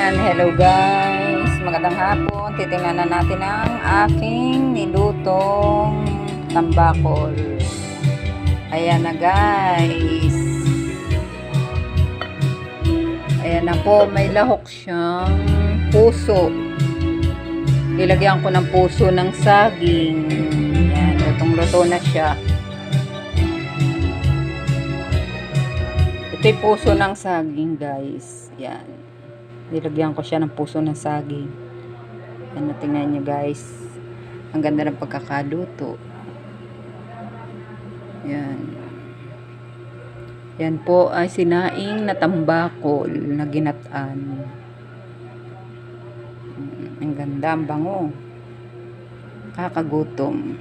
Hello guys, magandang hapon. Titingnan na natin ang aking nilutong tambakol. Ayan na guys. Ayan na po, may lahok siyang puso. Ilagyan ko ng puso ng saging. Ayan, lutong-luto na siya. Ito yung puso ng saging guys. Yan. Nilagyan ko siya ng puso ng saging. Yan, tingnan nyo guys. Ang ganda ng pagkakaluto. Yan. Yan po ay sinaing na tambakol na ginataan. Ang ganda, ang bango. Kakagutom.